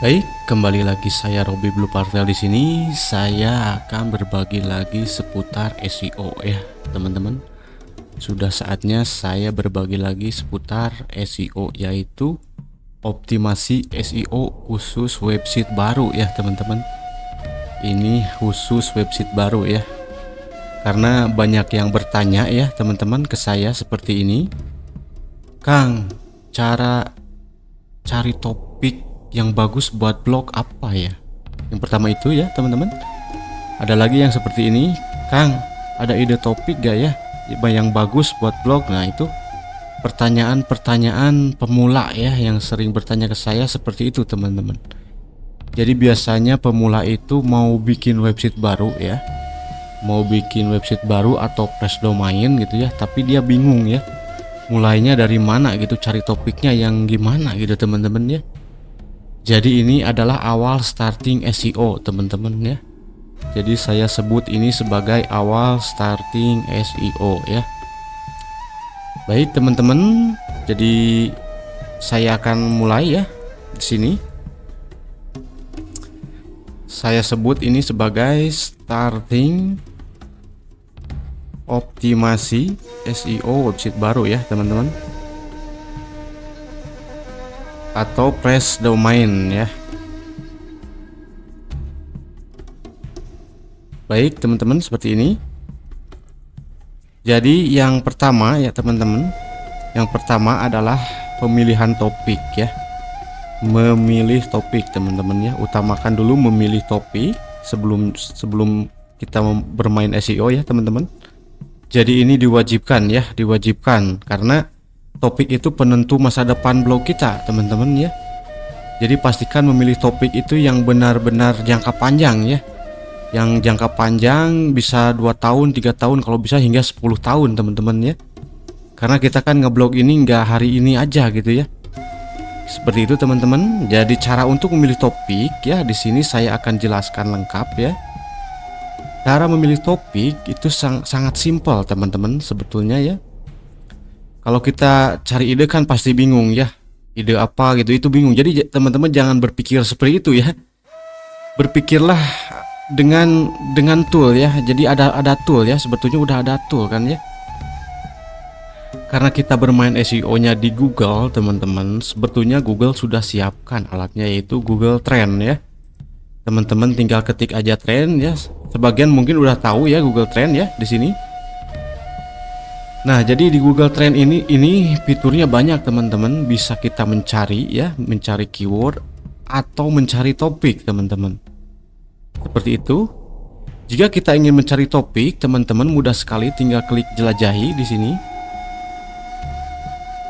Baik, kembali lagi saya Robby Blue Partel di sini. Saya akan berbagi lagi seputar SEO ya, teman-teman. Sudah saatnya saya berbagi lagi seputar SEO, yaitu optimasi SEO khusus website baru ya, teman-teman. Ini khusus website baru ya. Karena banyak yang bertanya ya, teman-teman, ke saya seperti ini. Kang, cara cari topik yang bagus buat blog apa ya? Yang pertama itu ya, teman-teman. Ada lagi yang seperti ini, Kang, ada ide topik gak ya yang bagus buat blog? Nah, itu pertanyaan-pertanyaan pemula ya, yang sering bertanya ke saya seperti itu, teman-teman. Jadi biasanya pemula itu mau bikin website baru ya, mau bikin website baru atau fresh domain gitu ya, tapi dia bingung ya, mulainya dari mana gitu, cari topiknya yang gimana gitu, teman-teman ya. Jadi ini adalah awal starting SEO, teman-teman ya. Jadi saya sebut ini sebagai awal starting SEO ya. Baik, teman-teman. Jadi saya akan mulai ya di sini. Saya sebut ini sebagai starting optimasi SEO website baru ya, teman-teman. Atau fresh domain ya. Baik, teman-teman, seperti ini. Jadi yang pertama ya, teman-teman, yang pertama adalah pemilihan topik ya. Memilih topik, teman-teman ya. Utamakan dulu memilih topik sebelum kita bermain SEO ya, teman-teman. Jadi ini diwajibkan ya, diwajibkan karena topik itu penentu masa depan blog kita, teman-teman ya. Jadi pastikan memilih topik itu yang benar-benar jangka panjang ya. Yang jangka panjang bisa 2 tahun, 3 tahun, kalau bisa hingga 10 tahun, teman-teman ya. Karena kita kan ngeblog ini nggak hari ini aja gitu ya. Seperti itu, teman-teman. Jadi cara untuk memilih topik ya, di sini saya akan jelaskan lengkap ya. Cara memilih topik itu sangat simpel, teman-teman, sebetulnya ya. Kalau kita cari ide kan pasti bingung ya, ide apa gitu, itu bingung. Jadi teman-teman jangan berpikir seperti itu ya. Berpikirlah dengan tool ya. Jadi ada tool ya, sebetulnya udah ada tool kan ya. Karena kita bermain SEO-nya di Google, teman-teman, sebetulnya Google sudah siapkan alatnya, yaitu Google Trend ya. Teman-teman tinggal ketik aja trend ya. Sebagian mungkin udah tahu ya Google Trend ya di sini. Nah, jadi di Google Trend ini fiturnya banyak, teman-teman. Bisa kita mencari ya, mencari keyword atau mencari topik, teman-teman. Seperti itu. Jika kita ingin mencari topik, teman-teman mudah sekali, tinggal klik jelajahi di sini.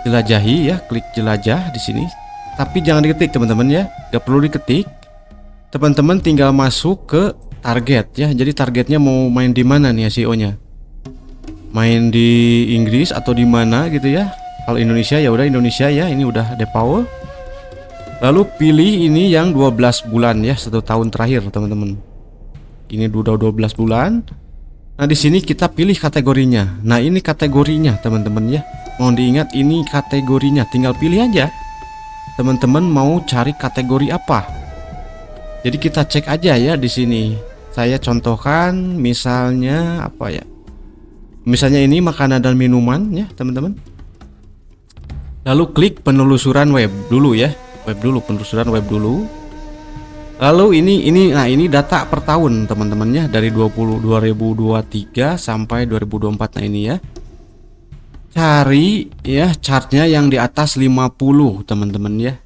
Jelajahi ya, klik jelajah di sini. Tapi jangan diketik, teman-teman ya. Gak perlu diketik. Teman-teman tinggal masuk ke target ya. Jadi targetnya mau main di mana nih SEO-nya? Main di Inggris atau di mana gitu ya. Kalau Indonesia ya udah Indonesia ya, ini udah default. Lalu pilih ini yang 12 bulan ya, 1 tahun terakhir, teman-teman. Ini udah 12 bulan. Nah, di sini kita pilih kategorinya. Nah, ini kategorinya, teman-teman ya. Mohon diingat ini kategorinya, tinggal pilih aja. Teman-teman mau cari kategori apa? Jadi kita cek aja ya di sini. Saya contohkan misalnya apa ya? Misalnya ini makanan dan minuman ya, teman-teman. Lalu klik penelusuran web dulu ya. Web dulu, penelusuran web dulu. Lalu ini data per tahun, teman-teman ya, dari 2023 sampai 2024. Nah, ini ya. Cari ya chartnya yang di atas 50, teman-teman ya.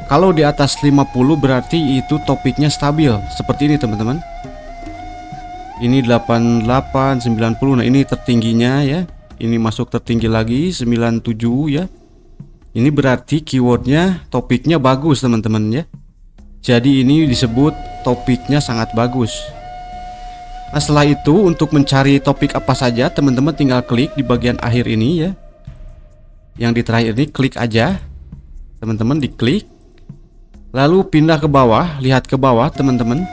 Kalau di atas 50 berarti itu topiknya stabil. Seperti ini, teman-teman. Ini 88, 90. Nah, ini tertingginya ya. Ini masuk tertinggi lagi 97 ya. Ini berarti keywordnya, topiknya bagus, teman-teman ya. Jadi ini disebut topiknya sangat bagus. Nah, setelah itu untuk mencari topik apa saja, teman-teman tinggal klik di bagian akhir ini ya. Yang di terakhir ini klik aja. Teman-teman diklik. Lalu pindah ke bawah, lihat ke bawah, teman-teman.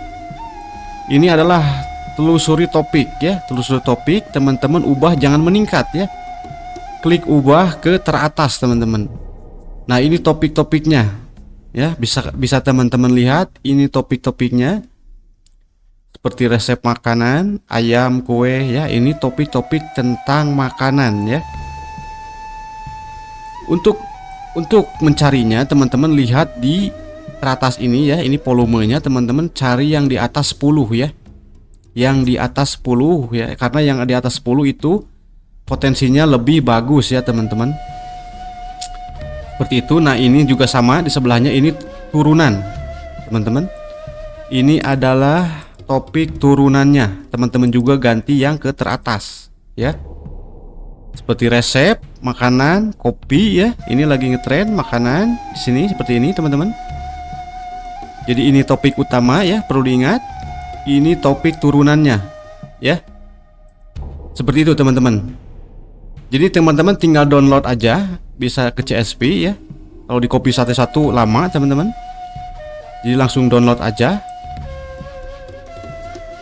Ini adalah telusuri topik ya, telusuri topik, teman-teman ubah jangan meningkat ya. Klik ubah ke teratas, teman-teman. Nah, ini topik-topiknya. ya. Bisa teman-teman lihat ini topik-topiknya seperti resep makanan, ayam, kue ya. Ini topik-topik tentang makanan ya. Untuk mencarinya teman-teman lihat di teratas ini ya. Ini volumenya, teman-teman cari yang di atas 10 ya. Yang di atas 10 ya, karena yang di atas 10 itu potensinya lebih bagus ya teman-teman. Seperti itu. Nah ini juga sama, di sebelahnya ini turunan teman-teman. Ini adalah topik turunannya. Teman-teman juga ganti yang ke teratas ya. Seperti resep makanan, kopi ya. Ini lagi ngetren makanan di sini seperti ini teman-teman. Jadi ini topik utama ya, perlu diingat. Ini topik turunannya ya. Seperti itu teman-teman. Jadi teman-teman tinggal download aja, bisa ke CSP ya. Kalau di copy satu-satu lama teman-teman. Jadi langsung download aja.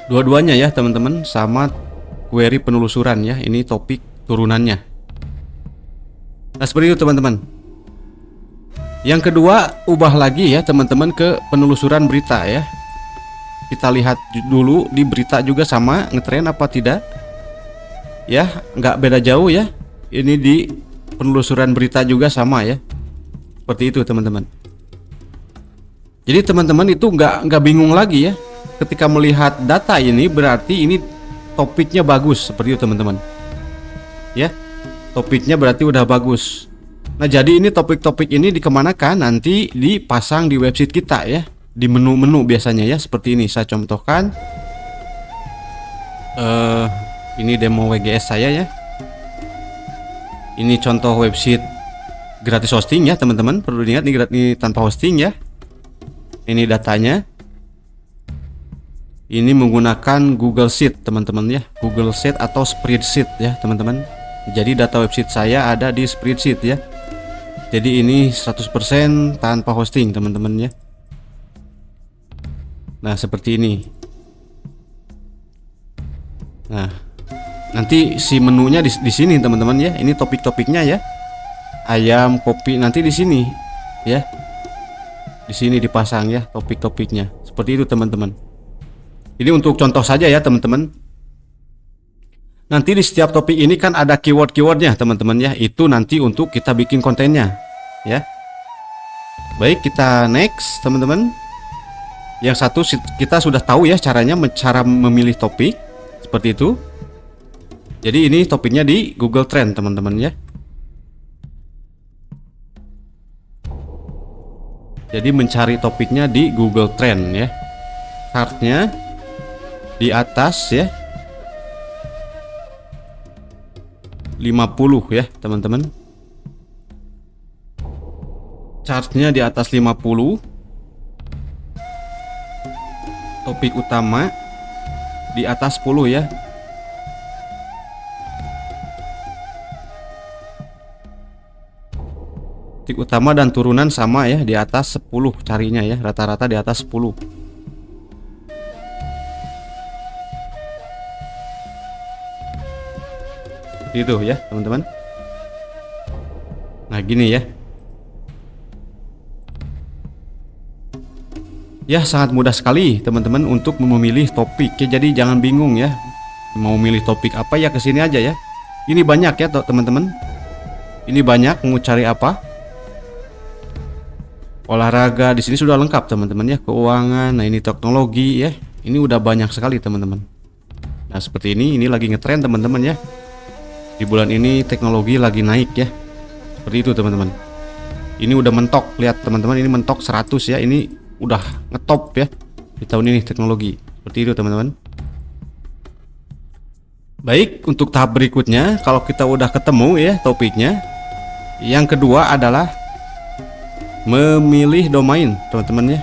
Dua-duanya ya teman-teman, sama query penelusuran ya. Ini topik turunannya. Nah seperti itu teman-teman. Yang kedua, ubah lagi ya teman-teman ke penelusuran berita ya. Kita lihat dulu di berita juga sama ngetren apa tidak. Ya, nggak beda jauh ya. Ini di penelusuran berita juga sama ya. Seperti itu teman-teman. Jadi teman-teman itu nggak bingung lagi ya. Ketika melihat data ini berarti ini topiknya bagus, seperti itu teman-teman. Ya, topiknya berarti udah bagus. Nah jadi ini topik-topik ini dikemanakan? Nanti dipasang di website kita ya. Di menu-menu biasanya ya. Seperti ini saya contohkan. Ini demo WGS saya ya. Ini contoh website gratis hosting ya teman-teman. Perlu diingat ini tanpa hosting ya. Ini datanya. Ini menggunakan Google Sheet teman-teman ya. Google Sheet atau Spreadsheet ya teman-teman. Jadi data website saya ada di Spreadsheet ya. Jadi ini 100% tanpa hosting teman-teman ya. Nah seperti ini. Nah nanti si menunya di sini teman-teman ya. Ini topik-topiknya ya. Ayam, kopi nanti di sini ya. Di sini dipasang ya topik-topiknya. Seperti itu teman-teman. Ini untuk contoh saja ya teman-teman. Nanti di setiap topik ini kan ada keyword-keywordnya teman-teman ya. Itu nanti untuk kita bikin kontennya ya. Baik, kita next teman-teman. Yang satu kita sudah tahu ya caranya, cara memilih topik seperti itu. Jadi ini topiknya di Google Trend teman-teman ya. Jadi mencari topiknya di Google Trend ya. Chartnya di atas ya 50 ya teman-teman. Chartnya di atas 50. Topik utama di atas 10 ya. Topik utama dan turunan sama ya, di atas 10 carinya ya, rata-rata di atas 10. Itu ya teman-teman. Nah gini ya. Ya sangat mudah sekali teman-teman untuk memilih topik ya. Jadi jangan bingung ya. Mau milih topik apa ya, kesini aja ya. Ini banyak ya teman-teman. Ini banyak, mau cari apa? Olahraga di sini sudah lengkap teman-teman ya. Keuangan, nah ini teknologi ya. Ini udah banyak sekali teman-teman. Nah seperti ini lagi ngetren teman-teman ya. Di bulan ini teknologi lagi naik ya. Seperti itu teman-teman. Ini udah mentok, lihat teman-teman, ini mentok 100 ya. Ini udah ngetop ya di tahun ini teknologi. Seperti itu teman-teman. Baik, untuk tahap berikutnya, kalau kita udah ketemu ya topiknya, yang kedua adalah memilih domain teman-teman ya.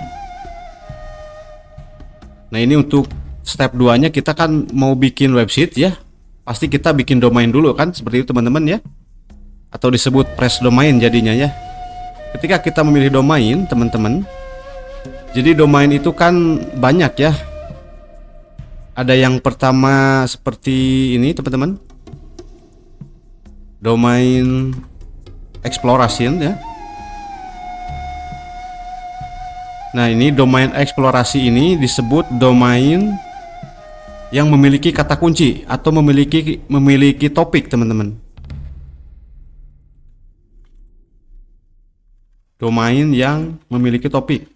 Nah ini untuk step 2 nya, kita kan mau bikin website ya. Pasti kita bikin domain dulu kan, seperti itu teman-teman ya. Atau disebut press domain jadinya ya. Ketika kita memilih domain teman-teman, jadi domain itu kan banyak ya. Ada yang pertama seperti ini teman-teman, domain exploration ya. Nah, ini domain eksplorasi ini disebut domain yang memiliki kata kunci atau memiliki topik, teman-teman. Domain yang memiliki topik.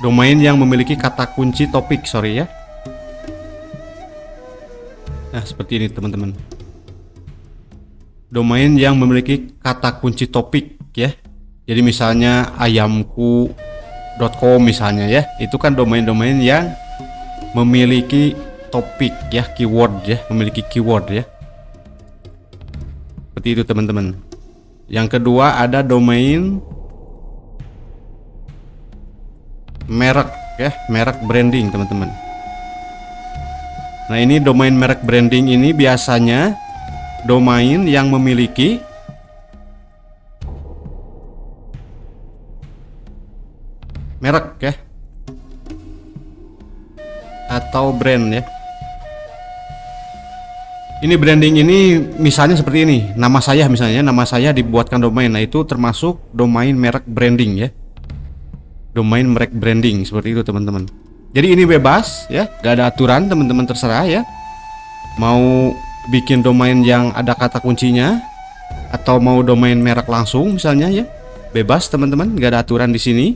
Domain yang memiliki kata kunci topik, sorry ya. Nah, seperti ini teman-teman. Domain yang memiliki kata kunci topik ya. Jadi misalnya ayamku.com misalnya ya. Itu kan domain-domain yang memiliki topik ya, keyword ya, memiliki keyword ya. Seperti itu teman-teman. Yang kedua ada domain merek ya, merek branding teman-teman. Nah, ini domain merek branding ini biasanya domain yang memiliki merek ya atau brand ya. Ini branding ini misalnya seperti ini, nama saya misalnya, nama saya dibuatkan domain. Nah, itu termasuk domain merek branding ya. Domain merek branding seperti itu teman-teman. Jadi ini bebas ya, gak ada aturan, teman-teman terserah ya. Mau bikin domain yang ada kata kuncinya atau mau domain merek langsung misalnya ya, bebas teman-teman, gak ada aturan di sini.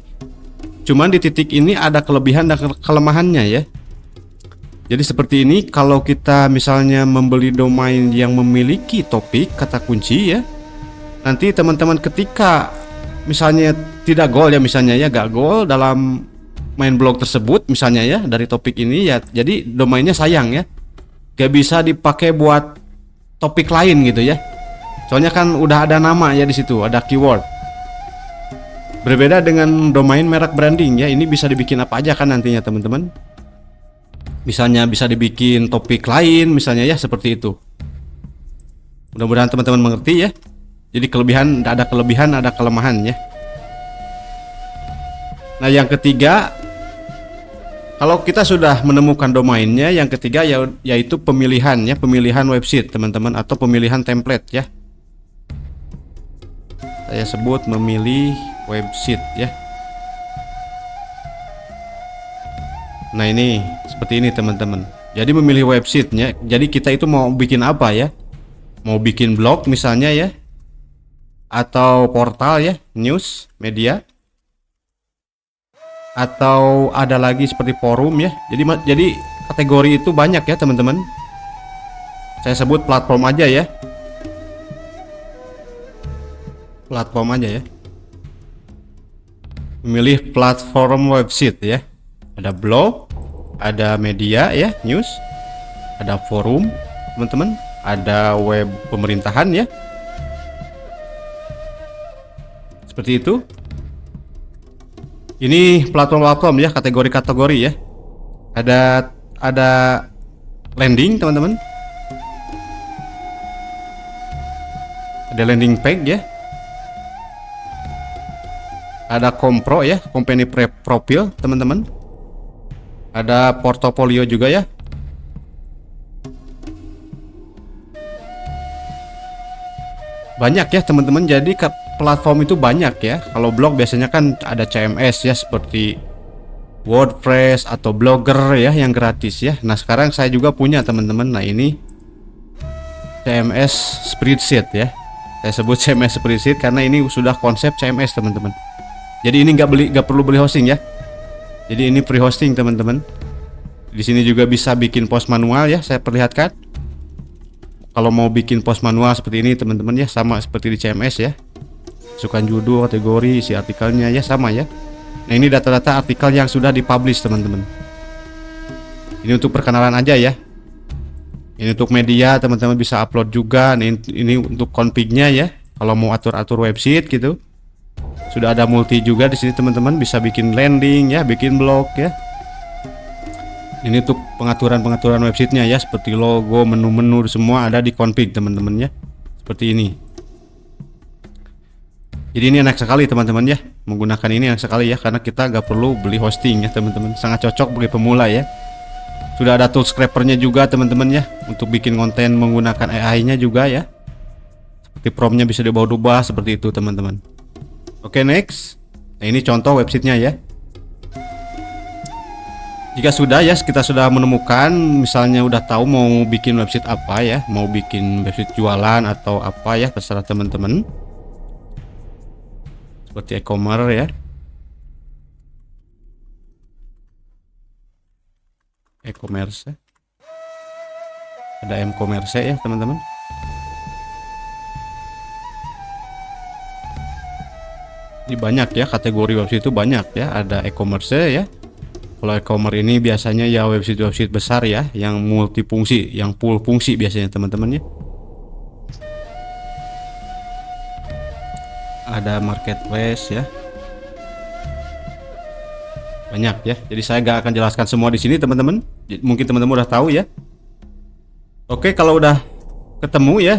Cuman di titik ini ada kelebihan dan kelemahannya ya. Jadi seperti ini, kalau kita misalnya membeli domain yang memiliki topik kata kunci ya, nanti teman-teman ketika misalnya tidak goal ya, misalnya ya gak goal dalam main blog tersebut misalnya ya, dari topik ini ya, jadi domainnya sayang ya, gak bisa dipakai buat topik lain gitu ya. Soalnya kan udah ada nama ya di situ, ada keyword. Berbeda dengan domain merek branding ya, ini bisa dibikin apa aja kan nantinya teman-teman. Misalnya bisa dibikin topik lain misalnya ya, seperti itu. Mudah-mudahan teman-teman mengerti ya. Jadi kelebihan, ada kelebihan, ada kelemahan ya. Nah, yang ketiga, kalau kita sudah menemukan domainnya, yang ketiga yaitu pemilihan ya, pemilihan website teman-teman, atau pemilihan template ya. Saya sebut memilih website ya. Nah, ini seperti ini teman-teman. Jadi memilih websitenya. Jadi kita itu mau bikin apa ya? Mau bikin blog misalnya ya, atau portal ya, news, media, atau ada lagi seperti forum ya. Jadi kategori itu banyak ya teman-teman. Saya sebut platform aja ya. Platform aja ya. Memilih platform website ya. Ada blog, ada media ya, news, ada forum teman-teman, ada web pemerintahan ya. Seperti itu. Ini platform-platform ya, kategori-kategori ya. Ada landing teman-teman. Ada landing page ya. Ada kompro ya, company profile teman-teman. Ada portofolio juga ya. Banyak ya teman-teman, jadi platform itu banyak ya. Kalau blog biasanya kan ada CMS ya, seperti WordPress atau Blogger ya, yang gratis ya. Nah, sekarang saya juga punya teman-teman. Nah, ini CMS Spreadsheet ya. Saya sebut CMS Spreadsheet karena ini sudah konsep CMS teman-teman. Jadi ini nggak perlu beli hosting ya. Jadi ini free hosting teman-teman. Di sini juga bisa bikin post manual ya, saya perlihatkan. Kalau mau bikin post manual seperti ini teman-teman ya, sama seperti di CMS ya. Masukkan judul, kategori, isi artikelnya ya, sama ya. Nah, ini data-data artikel yang sudah dipublish teman-teman. Ini untuk perkenalan aja ya. Ini untuk media, teman-teman bisa upload juga. Nah, ini untuk config-nya ya. Kalau mau atur-atur website gitu. Sudah ada multi juga di sini teman-teman, bisa bikin landing ya, bikin blog ya. Ini untuk pengaturan websitenya ya, seperti logo, menu-menu semua ada di config teman-teman ya. Seperti ini. Jadi ini enak sekali teman-teman ya, menggunakan ini enak sekali ya, karena kita nggak perlu beli hosting ya teman-teman. Sangat cocok bagi pemula ya. Sudah ada tool scraper-nya juga teman-teman ya, untuk bikin konten menggunakan AI-nya juga ya. Seperti seperti promnya bisa diubah-ubah seperti itu teman-teman. Oke, next. Nah, ini contoh websitenya ya. Jika sudah ya, kita sudah menemukan, misalnya udah tahu mau bikin website apa ya, mau bikin website jualan atau apa ya, terserah teman-teman. Seperti e-commerce ya. E-commerce. Ada m-commerce ya, teman-teman. Ini banyak ya, kategori website itu banyak ya, ada e-commerce ya. Kalau e-commerce ini biasanya ya website-website besar ya, yang multifungsi, yang full fungsi biasanya teman-teman ya. Ada marketplace ya. Banyak ya. Jadi saya nggak akan jelaskan semua di sini teman-teman. Mungkin teman-teman udah tahu ya. Oke, kalau udah ketemu ya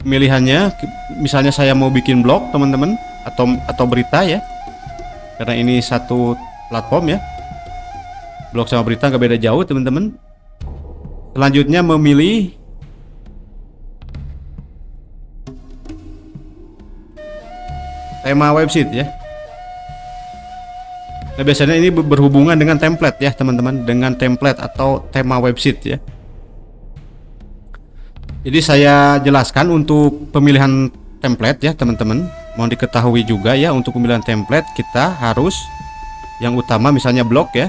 pemilihannya, misalnya saya mau bikin blog teman-teman atau berita ya. Karena ini satu platform ya, blog sama berita nggak beda jauh teman-teman. Selanjutnya memilih tema website ya. Nah, biasanya ini berhubungan dengan template ya teman-teman, dengan template atau tema website ya. Jadi saya jelaskan untuk pemilihan template ya teman-teman. Mau diketahui juga ya, untuk pemilihan template kita harus yang utama misalnya blog ya.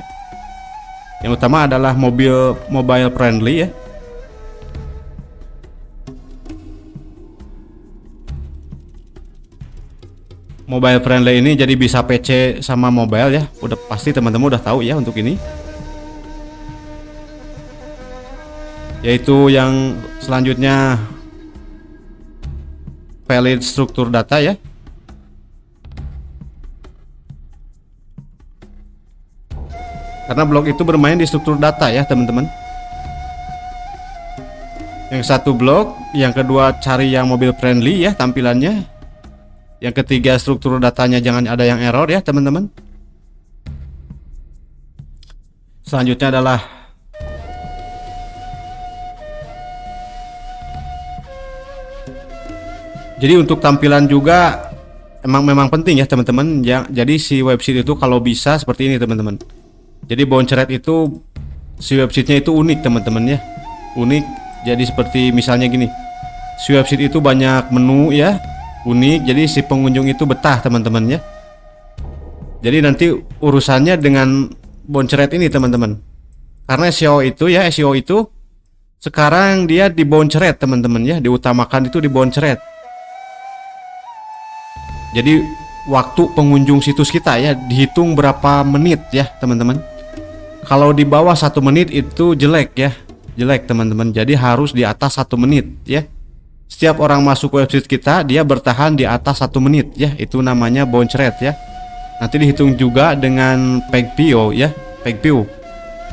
Yang utama adalah mobile friendly ya. Mobile friendly ini jadi bisa PC sama mobile ya. Udah pasti teman-teman udah tahu ya untuk ini. Yaitu yang selanjutnya valid struktur data ya. Karena blog itu bermain di struktur data ya teman-teman. Yang satu blog, yang kedua cari yang mobile friendly ya tampilannya. Yang ketiga struktur datanya jangan ada yang error ya teman-teman. Selanjutnya adalah jadi untuk tampilan juga memang penting ya teman-teman. Jadi si website itu kalau bisa seperti ini teman-teman. Jadi bonceret itu si websitenya itu unik teman-teman ya, unik. Jadi seperti misalnya gini, si website itu banyak menu ya, unik. Jadi si pengunjung itu betah teman-teman ya. Jadi nanti urusannya dengan bonceret ini teman-teman. Karena SEO itu ya, SEO itu sekarang dia di bonceret teman-teman ya, diutamakan itu di bonceret. Jadi waktu pengunjung situs kita ya dihitung berapa menit ya teman-teman. Kalau di bawah 1 menit itu jelek ya, jelek teman-teman. Jadi harus di atas 1 menit ya. Setiap orang masuk website kita dia bertahan di atas 1 menit ya, itu namanya bounce rate ya. Nanti dihitung juga dengan page view ya, page view.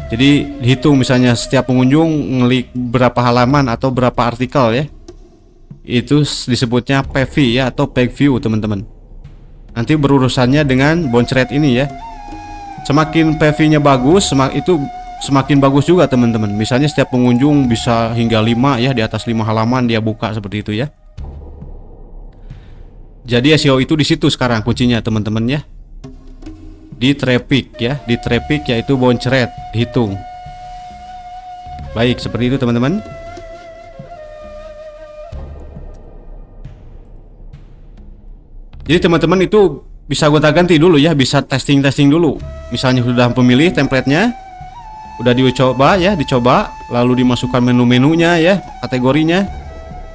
Jadi dihitung misalnya setiap pengunjung ngelik berapa halaman atau berapa artikel ya. Itu disebutnya PV ya atau page view teman-teman. Nanti berurusannya dengan bounce rate ini ya. Semakin PV-nya bagus, itu semakin bagus juga teman-teman. Misalnya setiap pengunjung bisa hingga 5 ya, di atas 5 halaman dia buka seperti itu ya. Jadi SEO itu di situ sekarang kuncinya teman-teman ya. Di traffic ya, di traffic yaitu bounce rate dihitung. Baik, seperti itu teman-teman. Jadi teman-teman itu bisa gonta-ganti dulu ya, bisa testing dulu. Misalnya sudah memilih template-nya, udah dicoba ya, dicoba, lalu dimasukkan menu-menunya ya, kategorinya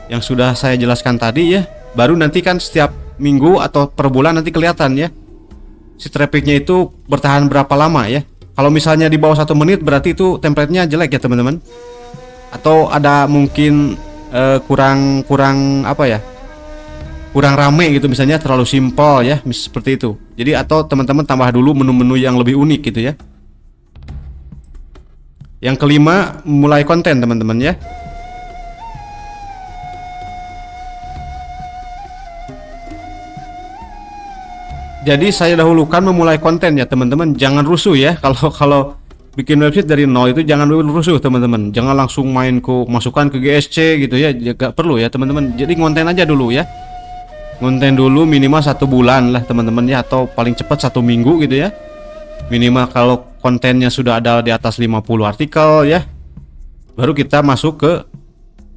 yang sudah saya jelaskan tadi ya. Baru nanti kan setiap minggu atau per bulan nanti kelihatan ya, si trafficnya itu bertahan berapa lama ya. Kalau misalnya di bawah 1 menit berarti itu template-nya jelek ya teman-teman. Atau ada mungkin kurang apa ya, kurang rame gitu, misalnya terlalu simpel ya, seperti itu. Jadi atau teman-teman tambah dulu menu-menu yang lebih unik gitu ya. Yang kelima, mulai konten teman-teman ya. Jadi saya dahulukan memulai konten ya teman-teman, jangan rusuh ya. Kalau bikin website dari nol itu jangan dulu rusuh teman-teman, jangan langsung main ke masukkan ke GSC gitu ya, gak perlu ya teman-teman. Jadi ngonten aja dulu ya, ngonten dulu minimal 1 bulan lah teman-teman ya, atau paling cepat 1 minggu gitu ya minimal. Kalau kontennya sudah ada di atas 50 artikel ya, baru kita masuk ke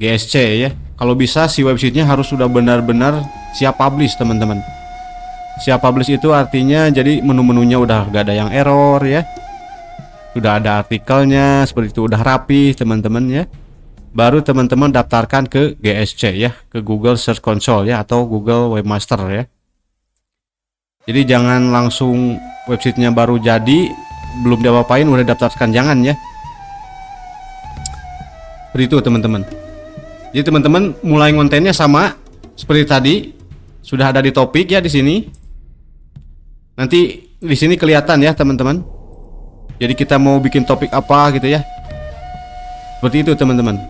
GSC ya. Kalau bisa si websitenya harus sudah benar-benar siap publish teman-teman. Siap publish itu artinya jadi menu-menunya udah gak ada yang error ya, sudah ada artikelnya seperti itu, udah rapi teman-teman ya. Baru teman-teman daftarkan ke GSC ya, ke Google Search Console ya, atau Google Webmaster ya. Jadi jangan langsung websitenya baru jadi belum diapa-apain udah daftarkan, jangan ya. Seperti itu teman-teman. Jadi teman-teman mulai kontennya sama seperti tadi, sudah ada di topik ya di sini. Nanti di sini kelihatan ya teman-teman. Jadi kita mau bikin topik apa gitu ya. Seperti itu teman-teman.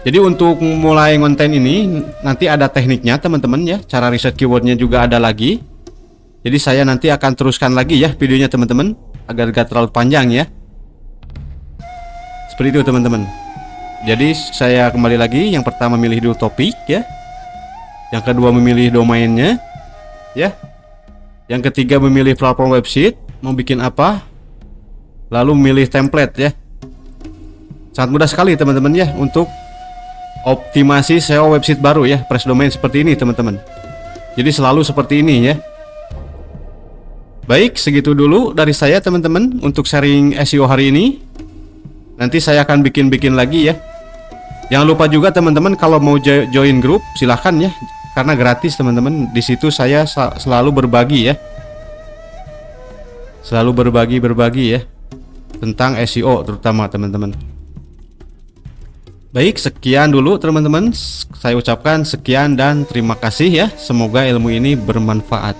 Jadi untuk mulai konten ini nanti ada tekniknya teman-teman ya. Cara riset keywordnya juga ada lagi. Jadi saya nanti akan teruskan lagi ya videonya teman-teman, agar gak terlalu panjang ya. Seperti itu teman-teman. Jadi saya kembali lagi, yang pertama milih dulu topik ya. Yang kedua memilih domainnya ya. Yang ketiga memilih platform website, mau bikin apa. Lalu memilih template ya. Sangat mudah sekali teman-teman ya untuk optimasi SEO website baru ya, press domain seperti ini teman-teman. Jadi selalu seperti ini ya. Baik, segitu dulu dari saya teman-teman untuk sharing SEO hari ini. Nanti saya akan bikin lagi ya. Jangan lupa juga teman-teman, kalau mau join grup silahkan ya, karena gratis teman-teman. Di situ saya selalu berbagi ya. Selalu berbagi ya tentang SEO terutama teman-teman. Baik, sekian dulu teman-teman. Saya ucapkan sekian dan terima kasih ya. Semoga ilmu ini bermanfaat.